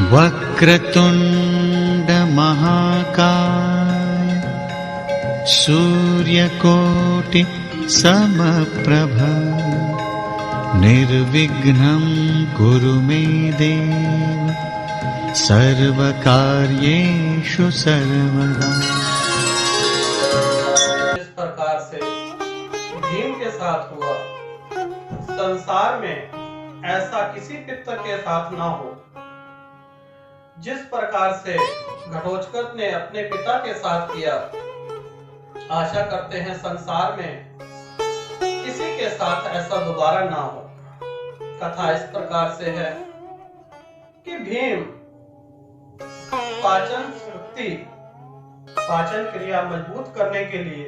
वक्रतुंड महाकाय सूर्यकोटि समप्रभ निर्विघ्नं कुरु मे देव सर्वकार्येषु सर्वदा। इस प्रकार से भीम के साथ हुआ, संसार में ऐसा किसी पितर के साथ ना हो। जिस प्रकार से घटोत्कच ने अपने पिता के साथ किया, आशा करते हैं संसार में किसी के साथ ऐसा दोबारा ना हो। कथा इस प्रकार से है कि भीम पाचन क्रिया मजबूत करने के लिए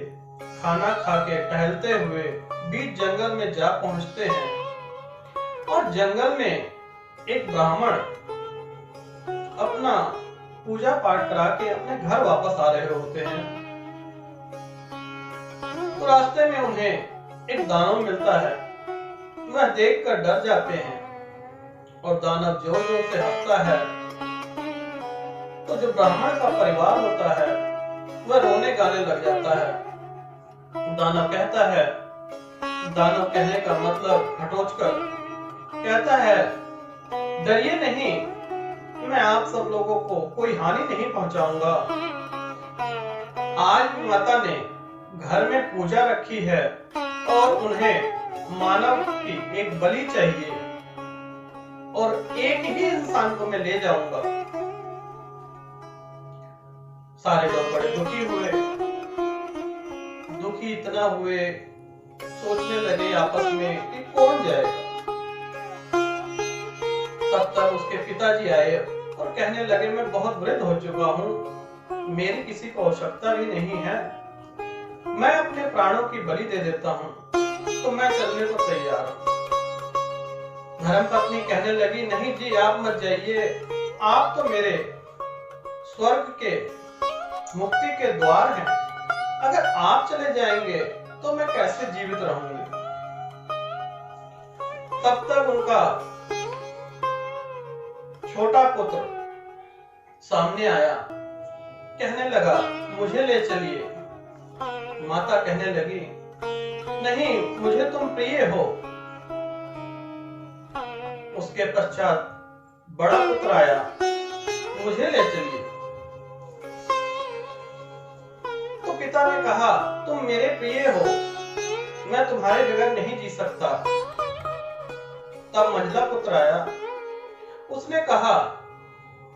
खाना खा के टहलते हुए बीच जंगल में जा पहुंचते हैं और जंगल में एक ब्राह्मण अपना पूजा पाठ करा के अपने घर वापस आ रहे होते हैं। तो रास्ते में उन्हें एक दानव मिलता है। वह देखकर डर जाते हैं और दानव जोर जोर से हंसता है। तो जो ब्राह्मण का परिवार होता है वह रोने गाने लग जाता है। दानव कहने का मतलब घटोत्कच कहता है, डरिए नहीं, मैं आप सब लोगों को कोई हानि नहीं पहुंचाऊंगा। आज माता ने घर में पूजा रखी है और उन्हें मानव की एक बलि चाहिए और एक ही इंसान को मैं ले जाऊंगा। सारे लोग बड़े दुखी इतना हुए, सोचने लगे आपस में कि कौन जाएगा। तब तक उसके पिताजी आए और कहने लगे, मैं बहुत वृद्ध हो चुका हूँ, मेरी किसी को आवश्यकता भी नहीं है, मैं अपने प्राणों की बलि दे देता हूँ, तो मैं चलने को तैयार हूँ। धर्मपत्नी कहने लगी, नहीं जी आप मत जाइए, आप तो मेरे स्वर्ग के मुक्ति के द्वार हैं, अगर आप चले जाएंगे तो मैं कैसे जीवित रहूंगी। तब तक उनका छोटा पुत्र सामने आया, कहने लगा, मुझे ले चलिए। माता कहने लगी, नहीं, मुझे तुम प्रिय हो। उसके पश्चात बड़ा पुत्र आया, मुझे ले चलिए। तो पिता ने कहा, तुम मेरे प्रिय हो, मैं तुम्हारे बगैर नहीं जी सकता। तब मंझला पुत्र आया, उसने कहा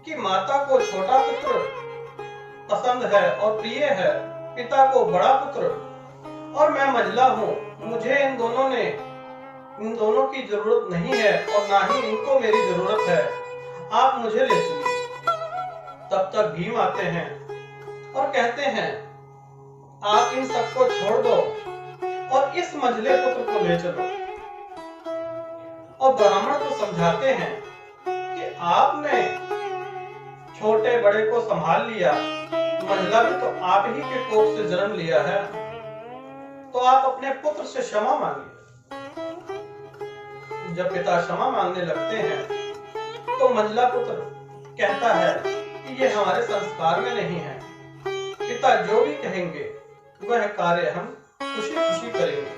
कि माता को छोटा पुत्र पसंद है और प्रिय है, पिता को बड़ा पुत्र, और मैं मंझला हूँ, मुझे इन दोनों की जरूरत नहीं है और ना ही इनको मेरी जरूरत है, आप मुझे ले चलिए। तब तक भीम आते हैं और कहते हैं, आप इन सबको छोड़ दो और इस मंझले पुत्र को ले चलो। और ब्राह्मण को समझाते हैं कि आपने छोटे बड़े को संभाल लिया, मंझला भी तो आप ही के कोख से जन्म लिया है, तो आप अपने पुत्र से क्षमा मांगिए। जब पिता क्षमा मांगने लगते हैं तो मंझला पुत्र कहता है कि ये हमारे संस्कार में नहीं है, पिता जो भी कहेंगे वह कार्य हम खुशी खुशी करेंगे,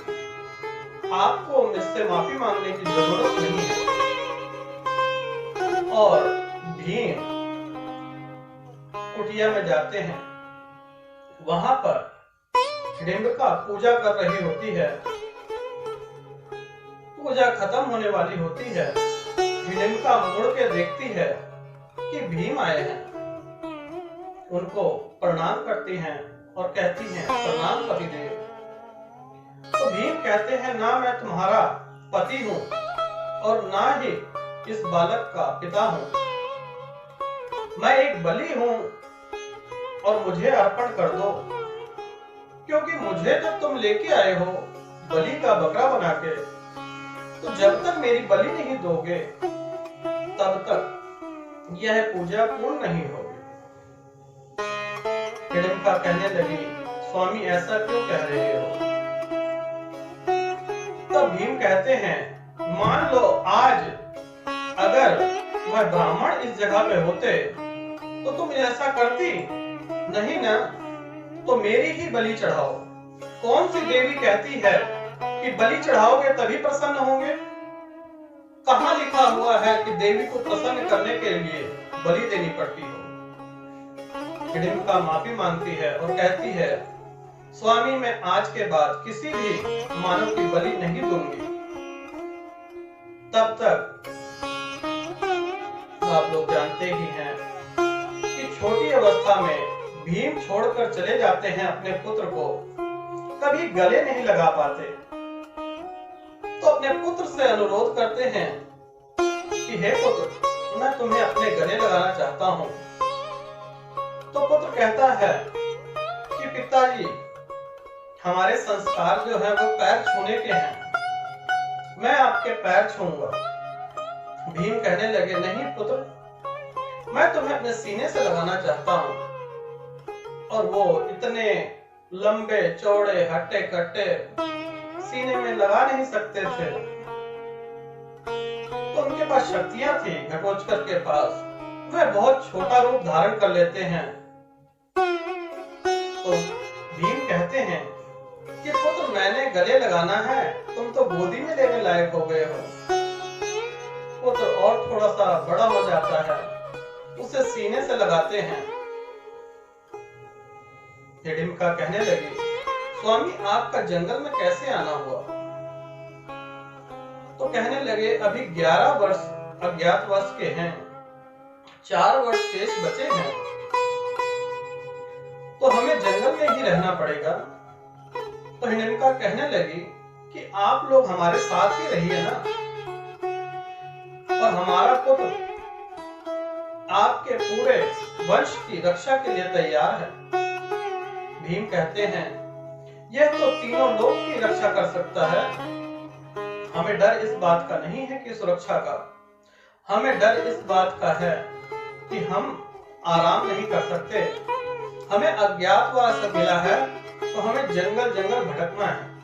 आपको मुझसे माफी मांगने की जरूरत नहीं है। और भीम कुटिया में जाते हैं, वहां पर हिडिंबिका पूजा कर रही होती है। पूजा खत्म होने वाली होती है। हिडिंबिका मुड़ के देखती है कि भीम आए हैं, उनको प्रणाम करती हैं और कहती हैं, प्रणाम पतिदेव। तो भीम कहते हैं, ना मैं तुम्हारा पति हूँ और ना ही इस बालक का पिता हूँ, मैं एक बलि हूँ और मुझे अर्पण कर दो, क्योंकि मुझे जब तुम लेके आए हो बलि का बकरा बना के, तो जब तक मेरी बलि नहीं दोगे तब तक यह पूजा पूर्ण नहीं होगी। हिडिंबिका कहने लगी, स्वामी ऐसा क्यों कह रहे हो? तब भीम कहते हैं, मान लो आज अगर वह ब्राह्मण इस जगह पे होते तो तुम ऐसा करती नहीं ना, तो मेरी ही बलि चढ़ाओ। कौन सी देवी कहती है कि बलि चढ़ाओगे तभी प्रसन्न होंगे? कहाँ लिखा हुआ है कि देवी को प्रसन्न करने के लिए बलि देनी पड़ती हो? हिडिंबा माफी मांगती है और कहती है, स्वामी मैं आज के बाद किसी भी मानव की बलि नहीं दूंगी। तब तक आप लोग जानते ही हैं कि छोटी अवस्था में भीम छोड़कर चले जाते हैं अपने पुत्र को, कभी गले नहीं लगा पाते। तो अपने पुत्र से अनुरोध करते हैं कि हे पुत्र, मैं तुम्हें अपने गले लगाना चाहता हूं। तो पुत्र कहता है कि पिताजी, हमारे संस्कार जो है वो पैर छूने के हैं, मैं आपके पैर छूंगा। भीम कहने लगे, नहीं पुत्र, मैं तुम्हें अपने सीने से लगाना चाहता हूं। और वो इतने लंबे चौड़े हट्टे कट्टे सीने में लगा नहीं सकते थे। तो उनके पास शक्तियां थी, घटोत्कच के पास, वह बहुत छोटा रूप धारण कर लेते हैं। तो भीम कहते हैं कि पुत्र, मैंने गले लगाना है, तुम तो गोदी में लेने लायक हो गए हो। पुत्र और थोड़ा सा बड़ा हो जाता है, उसे सीने से लगाते हैं। हिडिंबा कहने लगी, स्वामी आपका जंगल में कैसे आना हुआ? तो कहने लगे, अभी 11 वर्ष अज्ञातवास के हैं, 4 वर्ष शेष बचे हैं, तो हमें जंगल में ही रहना पड़ेगा। तो हिडिंबा कहने लगी कि आप लोग हमारे साथ ही रहिए ना, और हमारा पुत्र आपके पूरे वंश की रक्षा के लिए तैयार है। भीम कहते हैं, यह तो तीनों लोक की रक्षा कर सकता है, हमें डर इस बात का नहीं है कि सुरक्षा का, हमें डर इस बात का है कि हम आराम नहीं कर सकते। हमें अज्ञातवास मिला है, तो हमें जंगल जंगल भटकना है।